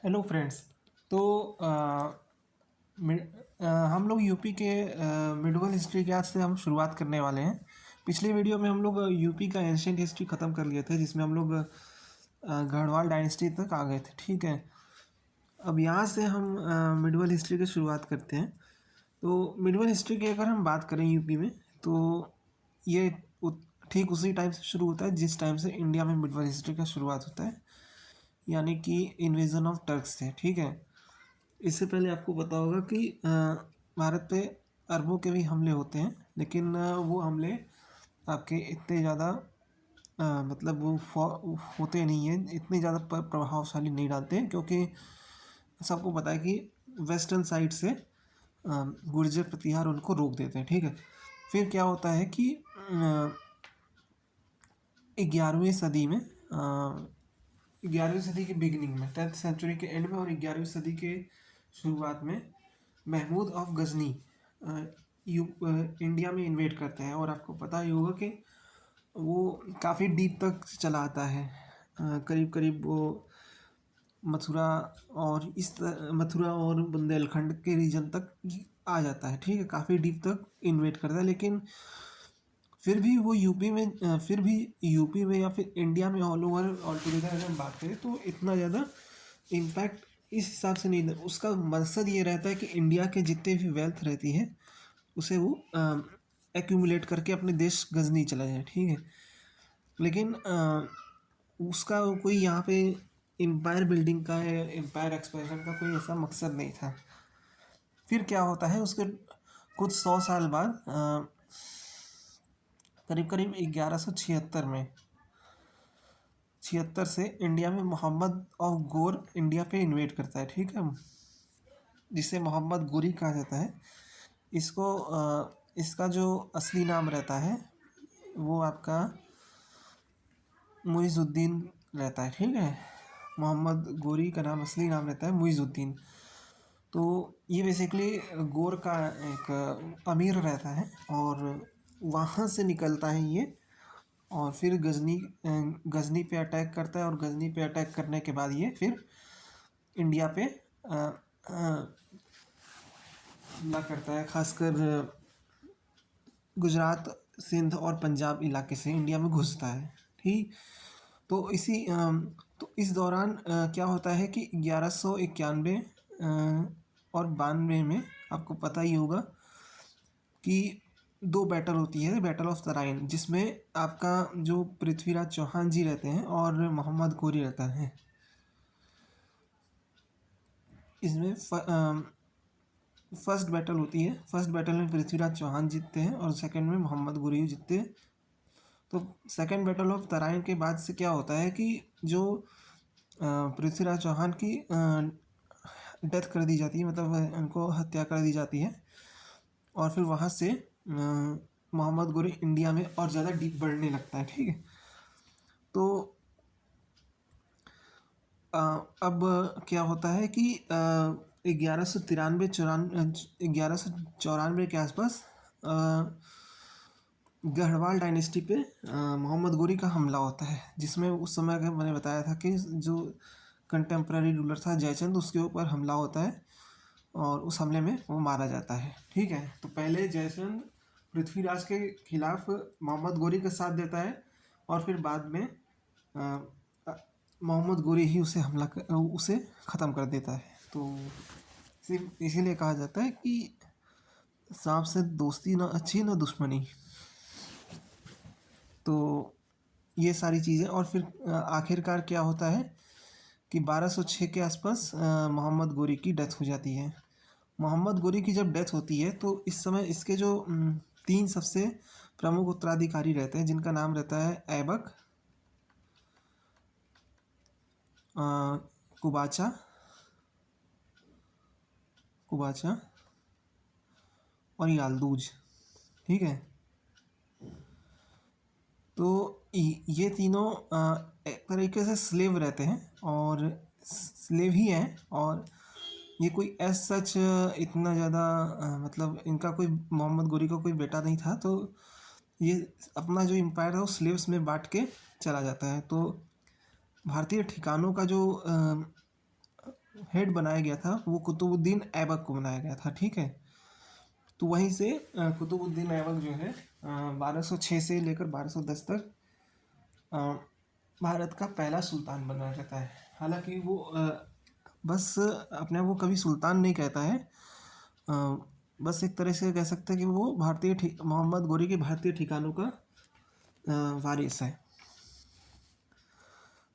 Hello friends. तो हम लोग यूपी के मिडवल हिस्ट्री के आज से हम शुरुआत करने वाले हैं। पिछले वीडियो में हम लोग यूपी का एंशियंट हिस्ट्री ख़त्म कर लिए थे, जिसमें हम लोग गढ़वाल डायनेस्टी तक आ गए थे। ठीक है, अब यहाँ से हम मिडवल हिस्ट्री की शुरुआत करते हैं। तो मिडवल हिस्ट्री की अगर हम बात करें यूपी में, तो ये ठीक उसी टाइम से शुरू होता है जिस टाइम से इंडिया में मिडवल हिस्ट्री का शुरुआत होता है, यानी कि इन्वेजन ऑफ टर्क्स से। ठीक है, इससे पहले आपको पता होगा कि भारत पे अरबों के भी हमले होते हैं, लेकिन वो हमले आपके इतने ज़्यादा मतलब वो होते नहीं हैं, इतने ज़्यादा प्रभावशाली नहीं डालते हैं, क्योंकि सबको पता है कि वेस्टर्न साइड से गुर्जर प्रतिहार उनको रोक देते हैं। ठीक है, फिर क्या होता है कि 11वीं सदी में 11वीं सदी के बिगिनिंग में, 10th सेंचुरी के एंड में और 11वीं सदी के शुरुआत में महमूद ऑफ गजनी इंडिया में इन्वेट करते हैं। और आपको पता ही होगा कि वो काफ़ी डीप तक चला आता है, करीब करीब वो मथुरा मथुरा और बुंदेलखंड के रीजन तक आ जाता है। ठीक है, काफ़ी डीप तक इन्वेट करता है, लेकिन फिर भी वो यूपी में या फिर इंडिया में ऑल ओवर ऑल टुगेदर अगर हम बात करें तो इतना ज़्यादा इम्पैक्ट इस हिसाब से नहीं। उसका मकसद ये रहता है कि इंडिया के जितने भी वेल्थ रहती है उसे वो एक्यूमुलेट करके अपने देश गजनी चला जाए। ठीक है, लेकिन उसका कोई यहाँ पे एम्पायर बिल्डिंग का या एम्पायर एक्सपेंशन का कोई ऐसा मकसद नहीं था। फिर क्या होता है, उसके कुछ 100 साल बाद करीब करीब 1176 में 76 से इंडिया में मोहम्मद ऑफ गोर इंडिया पे इन्वेट करता है। ठीक है, जिसे मोहम्मद गोरी कहा जाता है। इसको इसका जो असली नाम रहता है वो आपका मुइज़ुद्दीन रहता है। ठीक है, मोहम्मद गोरी का नाम, असली नाम रहता है मुइज़ुद्दीन। तो ये बेसिकली गोर का एक अमीर रहता है, और वहाँ से निकलता है ये, और फिर गजनी पे अटैक करता है, और गजनी पे अटैक करने के बाद ये फिर इंडिया पे हमला करता है, खासकर गुजरात, सिंध और पंजाब इलाके से इंडिया में घुसता है। ठीक, तो तो इस दौरान क्या होता है कि 1191 और 92 में आपको पता ही होगा कि दो बैटल होती है, बैटल ऑफ तराइन, जिसमें आपका जो पृथ्वीराज चौहान जी रहते हैं और मोहम्मद गोरी रहता है। इसमें फर्स्ट बैटल होती है। फर्स्ट बैटल में पृथ्वीराज चौहान जीतते हैं और सेकंड में मोहम्मद गोरी जीतते हैं। तो सेकंड बैटल ऑफ तराइन के बाद से क्या होता है कि जो पृथ्वीराज चौहान की डेथ कर दी जाती है, मतलब उनको हत्या कर दी जाती है, और फिर वहाँ से मोहम्मद गोरी इंडिया में और ज़्यादा डीप बढ़ने लगता है। ठीक है, तो अब क्या होता है कि 1194 के आसपास गढ़वाल डायनेस्टी पे मोहम्मद गोरी का हमला होता है, जिसमें उस समय अगर मैंने बताया था कि जो कंटेम्प्रेरी रूलर था जयचंद, उसके ऊपर हमला होता है और उस हमले में वो मारा जाता है। ठीक है, तो पहले जयचंद पृथ्वीराज के खिलाफ मोहम्मद गोरी का साथ देता है, और फिर बाद में मोहम्मद गोरी ही उसे ख़त्म कर देता है। तो इसीलिए कहा जाता है कि सांप से दोस्ती ना अच्छी ना दुश्मनी। तो ये सारी चीज़ें, और फिर आखिरकार क्या होता है कि 1206 के आसपास मोहम्मद गोरी की डेथ हो जाती है। मोहम्मद गोरी की जब डेथ होती है तो इस समय इसके जो 3 सबसे प्रमुख उत्तराधिकारी रहते हैं, जिनका नाम रहता है ऐबक, कुबाचा कुबाचा और याल्दूज। ठीक है, तो ये तीनों एक तरीके से स्लेव रहते हैं, और स्लेव ही हैं, और ये कोई एज सच इतना ज़्यादा मतलब इनका कोई, मोहम्मद गोरी का कोई बेटा नहीं था, तो ये अपना जो एम्पायर है वो स्लेव्स में बांट के चला जाता है। तो भारतीय ठिकानों का जो हेड बनाया गया था वो कुतुबुद्दीन ऐबक को बनाया गया था, ठीक है। तो वहीं से कुतुबुद्दीन ऐबक जो है 1206 से लेकर 1210 तक अ, भारत का पहला सुल्तान बना रहता है। हालांकि वो बस अपने आप को कभी सुल्तान नहीं कहता है, अ, बस एक तरह से कह सकते हैं कि वो मोहम्मद गोरी के भारतीय ठिकानों का वारिस है।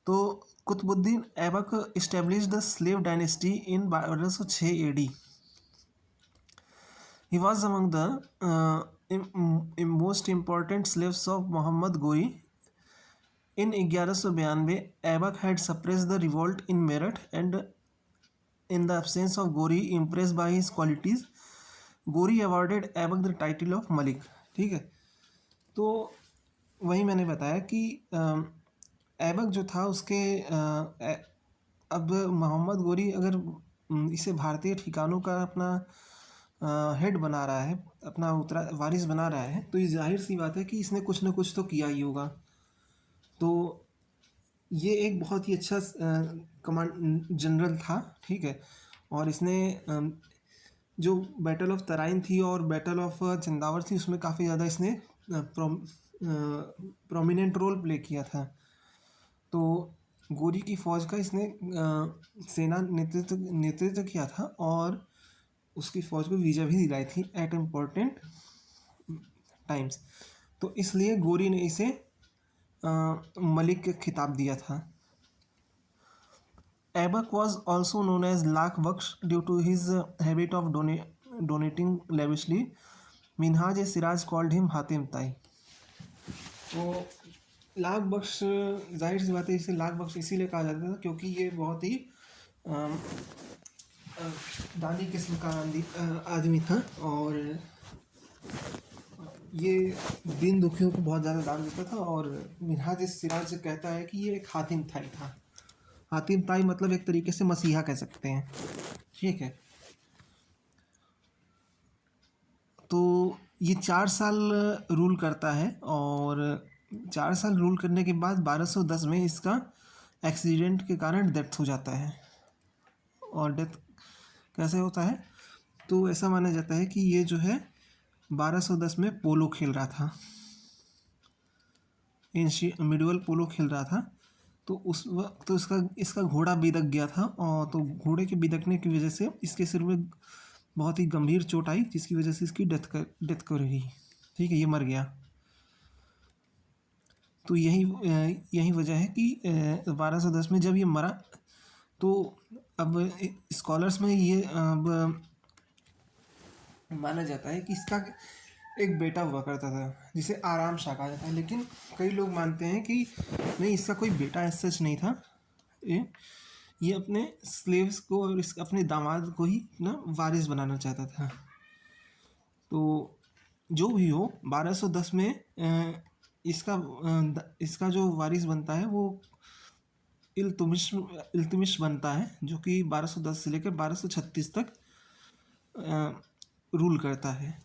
तो Qutbuddin Aibak establish the slave dynasty in 1206 AD। He was among the most important slaves of Muhammad Ghori. In 1192, Aibak had suppressed the revolt in Meerut, and in the absence of Ghori, impressed by his qualities, Ghori awarded Aibak the title of Malik। ठीक है। तो वही मैंने बताया कि ऐबक जो था उसके अब मोहम्मद गोरी अगर इसे भारतीय ठिकानों का अपना हेड बना रहा है, अपना उत्तरा वारिस बना रहा है, तो ये जाहिर सी बात है कि इसने कुछ ना कुछ तो किया ही होगा। तो ये एक बहुत ही अच्छा कमांड जनरल था, ठीक है। और इसने जो बैटल ऑफ तराइन थी और बैटल ऑफ चंदावर थी उसमें काफ़ी ज़्यादा इसने प्रोमिनेंट रोल प्ले किया था। तो गोरी की फ़ौज का इसने सेना नेतृत्व किया था और उसकी फ़ौज को विजय भी दिलाई थी एट इम्पोर्टेंट टाइम्स। तो इसलिए गोरी ने इसे मलिक का खिताब दिया था। Aibak was also known as Lak Baksh due to his habit of donating lavishly. Minhaj Siraj called him Hatim ताई। तो लाख बख्श, जाहिर सी बात है इसे लाख बख्श इसीलिए कहा जाता था क्योंकि ये बहुत ही दानी किस्म का आदमी था और ये दीन दुखियों को बहुत ज़्यादा दान देता था। और मिनहाज सिराज कहता है कि ये एक हातिम ताई था। हातिम ताई मतलब एक तरीके से मसीहा कह सकते हैं, ठीक है। तो ये 4 साल रूल करता है और 4 साल रूल करने के बाद 1210 में इसका एक्सीडेंट के कारण डेथ हो जाता है। और डेथ कैसे होता है, तो ऐसा माना जाता है कि ये जो है 1210 में पोलो खेल रहा था, मिडवल पोलो खेल रहा था। तो उस वक्त तो इसका घोड़ा बिदक गया था और तो घोड़े के बिदकने की वजह से इसके सिर में बहुत ही गंभीर चोट आई जिसकी वजह से इसकी डेथ कर गई, ठीक है, ये मर गया। तो यही वजह है कि 1210 में जब ये मरा तो अब स्कॉलर्स में ये अब माना जाता है कि इसका एक बेटा हुआ करता था जिसे आराम शाह कहा जाता है। लेकिन कई लोग मानते हैं कि नहीं, इसका कोई बेटा ऐसा सच नहीं था। ये अपने स्लेव्स को और अपने दामाद को ही ना वारिस बनाना चाहता था। तो जो भी हो 1210 में इसका जो वारिस बनता है वो इल्तुमिश बनता है, जो कि 1210 से लेकर 1236 तक रूल करता है,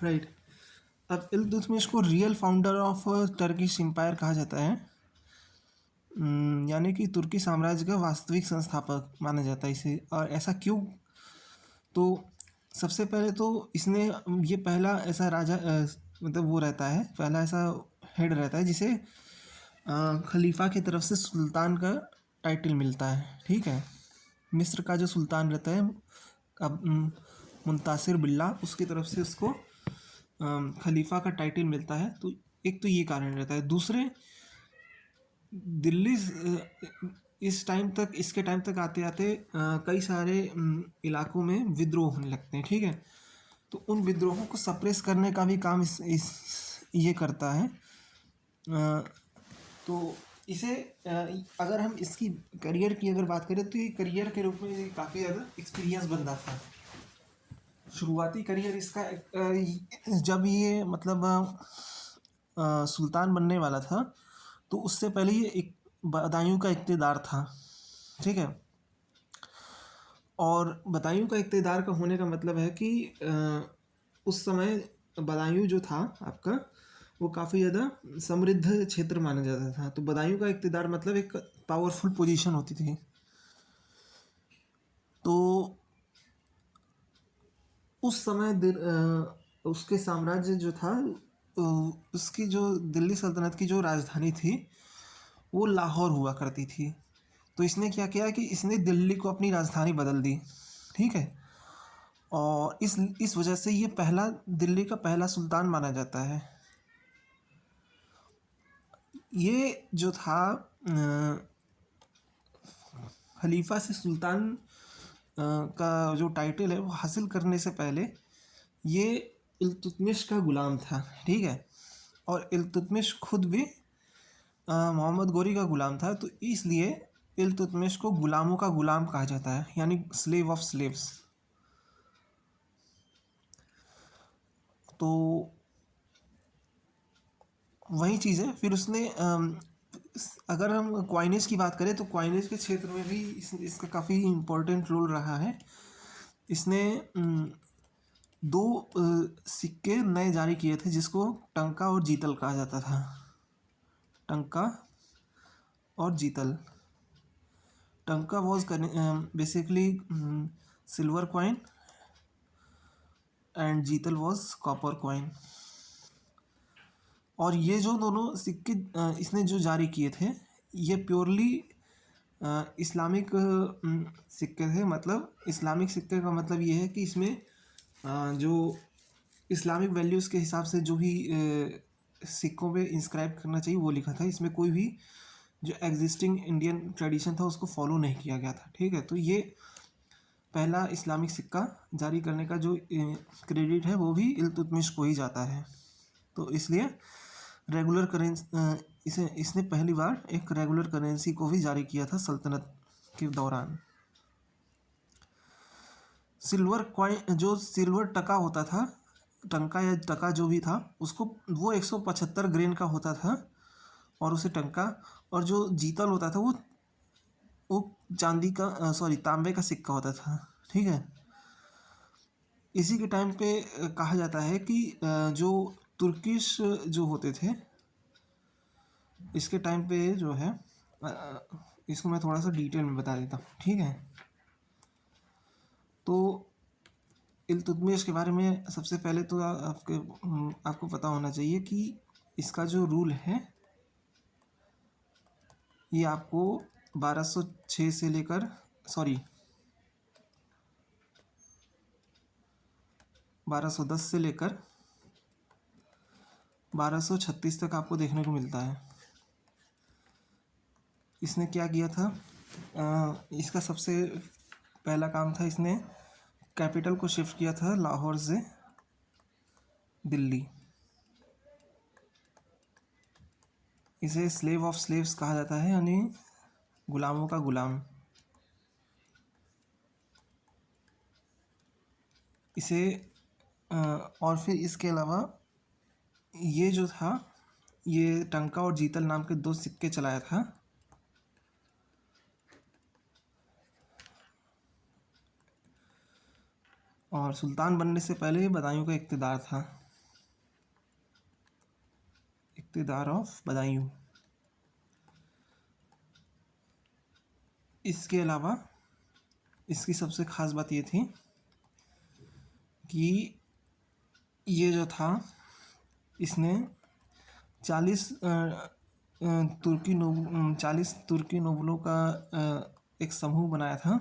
राइट। अब इल्तुतमिश को real founder of Turkish empire कहा जाता है, यानी कि तुर्की साम्राज्य का वास्तविक संस्थापक माना जाता है इसे। और ऐसा क्यों, तो सबसे पहले तो इसने ये पहला ऐसा राजा मतलब वो रहता है, पहला ऐसा हेड रहता है जिसे खलीफा की तरफ से सुल्तान का टाइटल मिलता है, ठीक है। मिस्र का जो सुल्तान रहता है अब मुंतासिर बिल्ला, उसकी तरफ से उसको खलीफा का टाइटल मिलता है। तो एक तो ये कारण रहता है। दूसरे, दिल्ली इसके टाइम तक आते आते कई सारे इलाकों में विद्रोह होने लगते हैं, ठीक है। तो उन विद्रोहों को सप्रेस करने का भी काम ये करता है। तो इसे अगर हम इसकी करियर की अगर बात करें तो ये करियर के रूप में ये काफ़ी ज़्यादा एक्सपीरियंस बंदा था। शुरुआती करियर इसका जब ये मतलब सुल्तान बनने वाला था तो उससे पहले ये एक बदायूं का इक़्तिदार था, ठीक है। और बदायूं का इक़्तिदार का होने का मतलब है कि उस समय बदायूं जो था आपका वो काफ़ी ज़्यादा समृद्ध क्षेत्र माना जाता था। तो बदायूं का इक़्तिदार मतलब एक पावरफुल पोजीशन होती थी। तो उस समय उसके साम्राज्य जो था, उसकी जो दिल्ली सल्तनत की जो राजधानी थी वो लाहौर हुआ करती थी। तो इसने क्या किया कि इसने दिल्ली को अपनी राजधानी बदल दी, ठीक है। और इस वजह से ये दिल्ली का पहला सुल्तान माना जाता है। ये जो था खलीफा से सुल्तान का जो टाइटल है वो हासिल करने से पहले ये इल्तुतमिश का ग़ुलाम था, ठीक है। और इल्तुतमिश खुद भी मोहम्मद गोरी का ग़ुलाम था, तो इसलिए इल्तुतमिश को ग़ुलामों का ग़ुलाम कहा जाता है, यानी स्लेव ऑफ स्लेव्स। तो वही चीज़ है। फिर उसने अगर हम क्वाइनेज की बात करें तो क्वाइनेज के क्षेत्र में भी इसका काफ़ी इम्पोर्टेंट रोल रहा है। इसने दो सिक्के नए जारी किए थे जिसको टंका और जीतल कहा जाता था। टंका और जीतल। टंका was basically silver coin and जीतल वॉज कॉपर कॉइन। और ये जो दोनों सिक्के इसने जो जारी किए थे ये प्योरली इस्लामिक सिक्के थे। मतलब इस्लामिक सिक्के का मतलब ये है कि इसमें जो इस्लामिक वैल्यूज़ के हिसाब से जो भी सिक्कों पे इंस्क्राइब करना चाहिए वो लिखा था। इसमें कोई भी जो एग्जिस्टिंग इंडियन ट्रेडिशन था उसको फॉलो नहीं किया गया था, ठीक है। तो ये पहला इस्लामिक सिक्का जारी करने का जो क्रेडिट है वो भी इल्तुतमिश को ही जाता है। तो इसलिए रेगुलर करेंसी इसने पहली बार एक रेगुलर करेंसी को भी जारी किया था सल्तनत के दौरान। सिल्वर कॉइन जो सिल्वर टका होता था, टंका या टका जो भी था उसको वो 175 ग्रेन का होता था और उसे टंका। और जो जीतल होता था वो चांदी का तांबे का सिक्का होता था, ठीक है। इसी के टाइम पे कहा जाता है कि जो तुर्किश जो होते थे इसके टाइम पे जो है इसको मैं थोड़ा सा डिटेल में बता देता हूँ, ठीक है। तो इल्तुतमिश के बारे में सबसे पहले तो आपको पता होना चाहिए कि इसका जो रूल है ये आपको 1206 से लेकर 1210 से लेकर 1236 तक आपको देखने को मिलता है। इसने क्या किया था, इसका सबसे पहला काम था इसने कैपिटल को शिफ्ट किया था लाहौर से दिल्ली। इसे स्लेव ऑफ स्लेव्स कहा जाता है, यानी गुलामों का गुलाम। इसे और फिर इसके अलावा ये जो था ये टंका और जीतल नाम के दो सिक्के चलाया था। और सुल्तान बनने से पहले बदायूं का इक़्तिदार था, इक़्तिदार ऑफ बदायूं। इसके अलावा इसकी सबसे ख़ास बात ये थी कि ये जो था इसने 40 तुर्की नोबलों का एक समूह बनाया था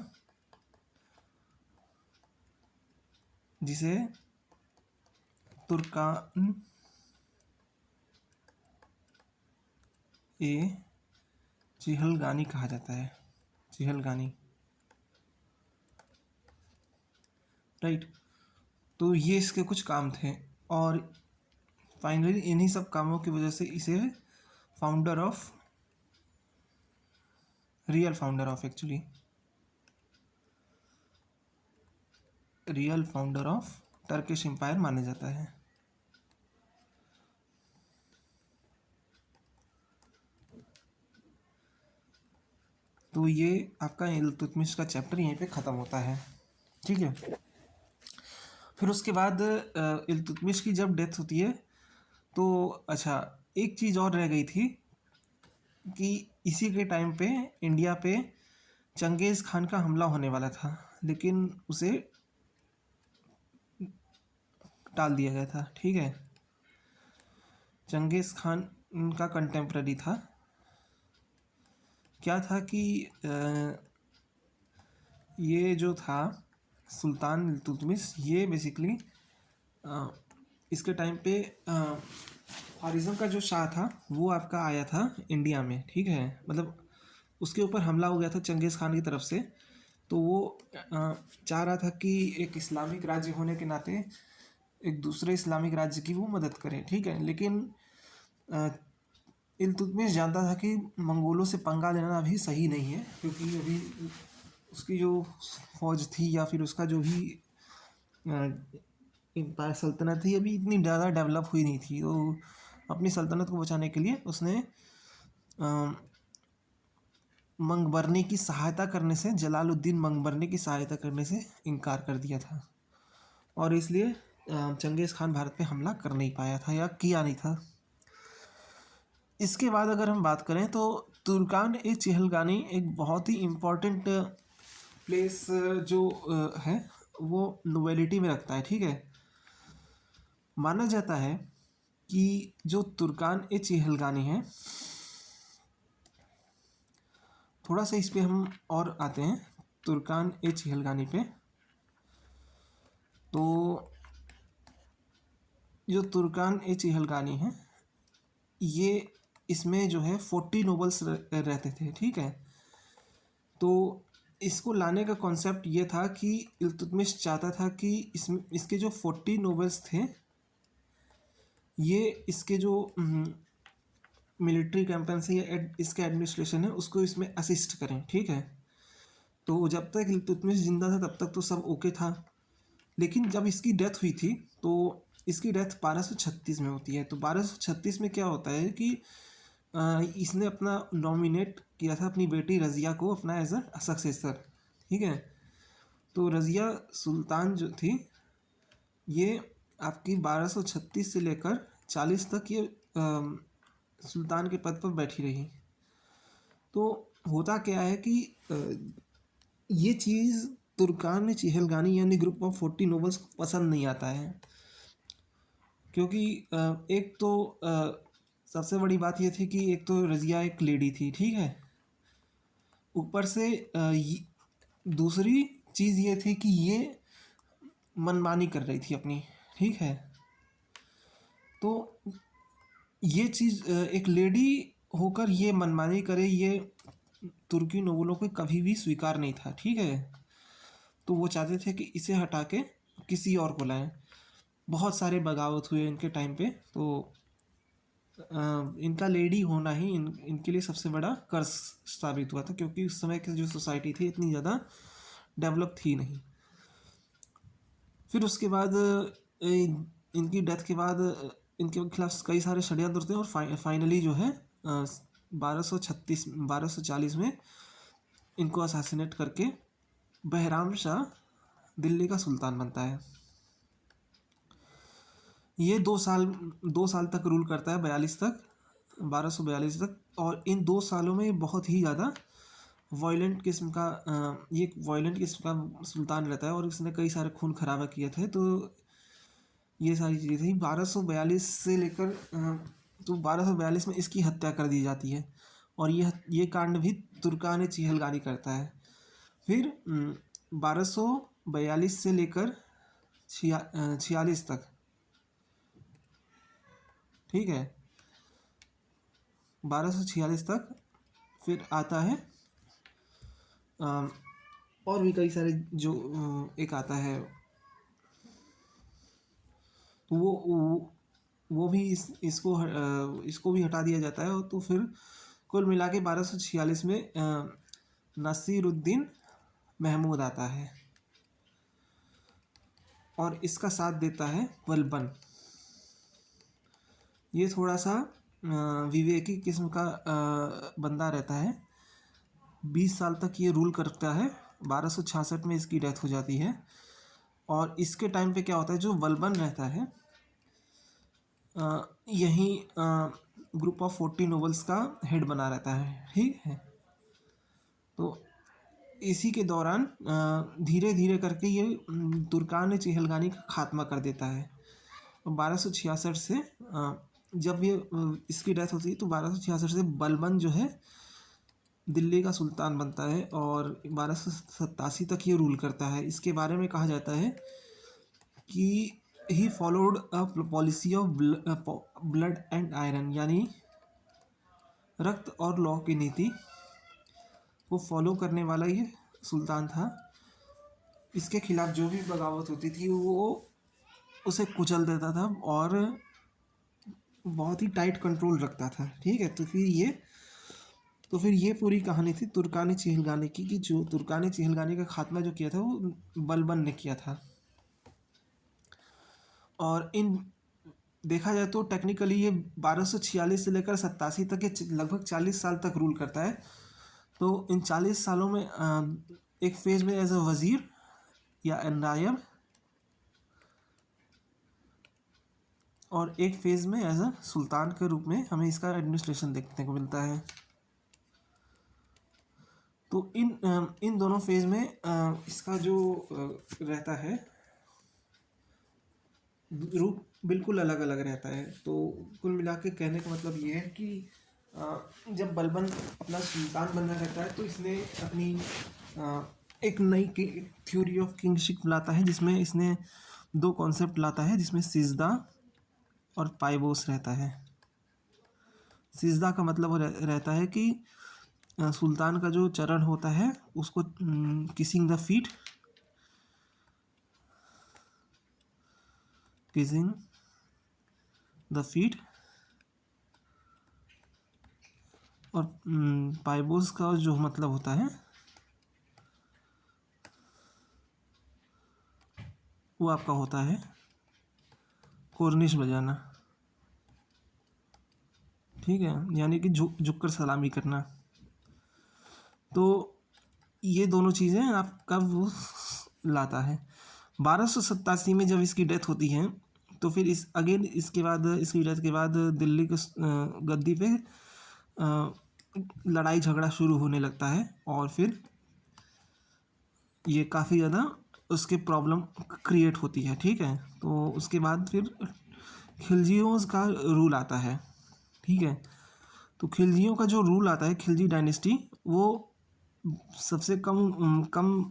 जिसे तुर्कान ए चिहलगानी कहा जाता है, चिहलगानी, राइट। तो ये इसके कुछ काम थे और फाइनली इन्हीं सब कामों की वजह से इसे real founder of Turkish empire माना जाता है। तो ये आपका इल्तुतमिश का चैप्टर यहीं पे ख़त्म होता है, ठीक है। फिर उसके बाद इल्तुतमिश की जब डेथ होती है तो अच्छा एक चीज़ और रह गई थी कि इसी के टाइम पे इंडिया पे चंगेज़ खान का हमला होने वाला था। लेकिन उसे टाल दिया गया था। ठीक है, चंगेज़ खान का कंटेम्प्रेरी था। क्या था कि ये जो था सुल्तान इल्तुतमिश, ये बेसिकली इसके टाइम पे ख्वारिज़म का जो शाह था वो आपका आया था इंडिया में। ठीक है, मतलब उसके ऊपर हमला हो गया था चंगेज़ खान की तरफ से। तो वो चाह रहा था कि एक इस्लामिक राज्य होने के नाते एक दूसरे इस्लामिक राज्य की वो मदद करे। ठीक है, लेकिन इल्तुतमिश जानता था कि मंगोलों से पंगा लेना अभी सही नहीं है, क्योंकि अभी उसकी जो फौज थी या फिर उसका जो भी एम्पायर सल्तनत थी अभी इतनी ज़्यादा डेवलप हुई नहीं थी। तो अपनी सल्तनत को बचाने के लिए उसने मंगबरनी की सहायता करने से, जलालुद्दीन मंगबरनी की सहायता करने से इनकार कर दिया था, और इसलिए चंगेज़ खान भारत पे हमला कर नहीं पाया था या किया नहीं था। इसके बाद अगर हम बात करें तो तुर्कान ए चिहलगानी एक बहुत ही इम्पोर्टेंट प्लेस जो है वो नोवेलिटी में रखता है। ठीक है, माना जाता है कि जो तुर्कान ए चिहलगानी है, थोड़ा सा इस पे हम और आते हैं तुर्कान ए चिहलगानी पे। तो जो तुर्कान ए चिहलगानी है, ये इसमें जो है 40 नोबल्स रहते थे। ठीक है, तो इसको लाने का कॉन्सेप्ट ये था कि इल्तुतमिश चाहता था कि इसके जो 40 नोबल्स थे ये इसके जो मिलिट्री कैंपेन से या इसके एडमिनिस्ट्रेशन है उसको इसमें असिस्ट करें। ठीक है, तो जब तक इल्तुतमिश जिंदा था तब तक तो सब ओके था, लेकिन जब इसकी डेथ हुई थी तो इसकी डेथ 1236 में होती है। तो 1236 में क्या होता है कि इसने अपना नॉमिनेट किया था अपनी बेटी रज़िया को अपना एज अ सक्सेसर। ठीक है, तो रज़िया सुल्तान जो थी ये आपकी 1236 से लेकर 40 तक ये सुल्तान के पद पर बैठी रही। तो होता क्या है कि ये चीज़ तुर्कान चिहलगानी यानी ग्रुप ऑफ 40 नोबल्स को पसंद नहीं आता है, क्योंकि एक तो सबसे बड़ी बात ये थी कि एक तो रज़िया एक लेडी थी। ठीक है, ऊपर से दूसरी चीज़ ये थी कि ये मनमानी कर रही थी अपनी। ठीक है, तो ये चीज़ एक लेडी होकर ये मनमानी करे, ये तुर्की नोबलों को कभी भी स्वीकार नहीं था। ठीक है, तो वो चाहते थे कि इसे हटा के किसी और को लाएं। बहुत सारे बगावत हुए इनके टाइम पे, तो इनका लेडी होना ही इनके लिए सबसे बड़ा कर्ज साबित हुआ था, क्योंकि उस समय की जो सोसाइटी थी इतनी ज़्यादा डेवलप थी नहीं। फिर उसके बाद इनकी डेथ के बाद इनके खिलाफ कई सारे षड्यंत्र थे, और फाइनली जो है 1240 में इनको असैसिनेट करके बहराम शाह दिल्ली का सुल्तान बनता है। ये 2 साल तक रूल करता है, 42 तक, 1242 तक। और इन 2 सालों में बहुत ही ज़्यादा वायलेंट किस्म का ये एक वायलेंट किस्म का सुल्तान रहता है, और इसने कई सारे खून खराबा किए थे। तो ये सारी चीज़ें थी 1242 से लेकर तो 1242 में इसकी हत्या कर दी जाती है, और ये कांड भी तुर्कान चिहलगानी करता है। फिर 1242 से लेकर 46 तक, ठीक है, 1246 तक फिर आता है और भी कई सारे जो एक आता है वो भी इसको भी हटा दिया जाता है। तो फिर कुल मिला के 1246 में नसीरुद्दीन महमूद आता है, और इसका साथ देता है बलबन। ये थोड़ा सा विवेकी किस्म का बंदा रहता है। 20 साल तक ये रूल करता है। 1266 में इसकी डेथ हो जाती है, और इसके टाइम पे क्या होता है, जो बलबन रहता है यही ग्रुप ऑफ 40 नोवेल्स का हेड बना रहता है। ठीक है, तो इसी के दौरान धीरे धीरे करके ये तुर्कान चिहलगानी का खात्मा कर देता है। 1266 से जब ये इसकी डेथ होती है तो 1266 से बलबन जो है दिल्ली का सुल्तान बनता है और 1287 तक ये रूल करता है। इसके बारे में कहा जाता है कि he followed a policy of blood and iron, यानी रक्त और लौ की नीति को फॉलो करने वाला ये सुल्तान था। इसके खिलाफ जो भी बगावत होती थी वो उसे कुचल देता था और बहुत ही टाइट कंट्रोल रखता था। ठीक है, तो फिर ये पूरी कहानी थी तुर्कानी चिहलगानी की, कि जो तुर्कानी चिहलगानी का खात्मा जो किया था वो बलबन ने किया था। और इन देखा जाए तो टेक्निकली ये 1246 से लेकर 87 तक ये लगभग 40 साल तक रूल करता है। तो इन 40 सालों में एक फेज में एज अ वज़ीर या नायब और एक फेज में एज अ सुल्तान के रूप में हमें इसका एडमिनिस्ट्रेशन देखने को मिलता है। तो इन दोनों फेज में इसका जो रहता है रूप बिल्कुल अलग अलग रहता है। तो कुल मिला के कहने का मतलब ये है कि जब बलबन अपना सुल्तान बनना रहता है तो इसने अपनी एक नई थ्योरी ऑफ किंगशिप लाता है, जिसमें इसने दो कॉन्सेप्ट लाता है, जिसमें सिजदा और पाइबोस रहता है। सिजदा का मतलब रहता है कि सुल्तान का जो चरण होता है उसको kissing the feet, kissing the feet, और पाइबोस का जो मतलब होता है वो आपका होता है कोर्निश बजाना। ठीक है, यानी कि झुक कर सलामी करना। तो ये दोनों चीज़ें आपका वो लाता है। 1287 में जब इसकी डेथ होती है तो फिर इसके बाद इसकी डेथ के बाद दिल्ली के गद्दी पे लड़ाई झगड़ा शुरू होने लगता है और फिर ये काफ़ी ज़्यादा उसके प्रॉब्लम क्रिएट होती है। ठीक है, तो उसके बाद फिर खिलजियों का रूल आता है। ठीक है, तो खिलजियों का जो रूल आता है, खिलजी डायनेस्टी, वो सबसे कम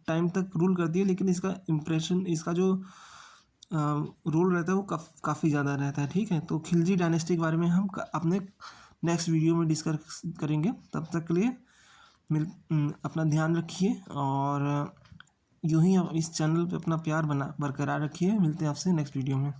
टाइम तक रूल करती है, लेकिन इसका इम्प्रेशन, इसका जो रूल रहता है वो काफ़ी ज़्यादा रहता है। ठीक है, तो खिलजी डायनेस्टी के बारे में हम अपने नेक्स्ट वीडियो में डिस्कस करेंगे। तब तक के लिए अपना ध्यान रखिए और यूँ ही इस चैनल पे अपना प्यार बरकरार रखिए। मिलते हैं आपसे नेक्स्ट वीडियो में।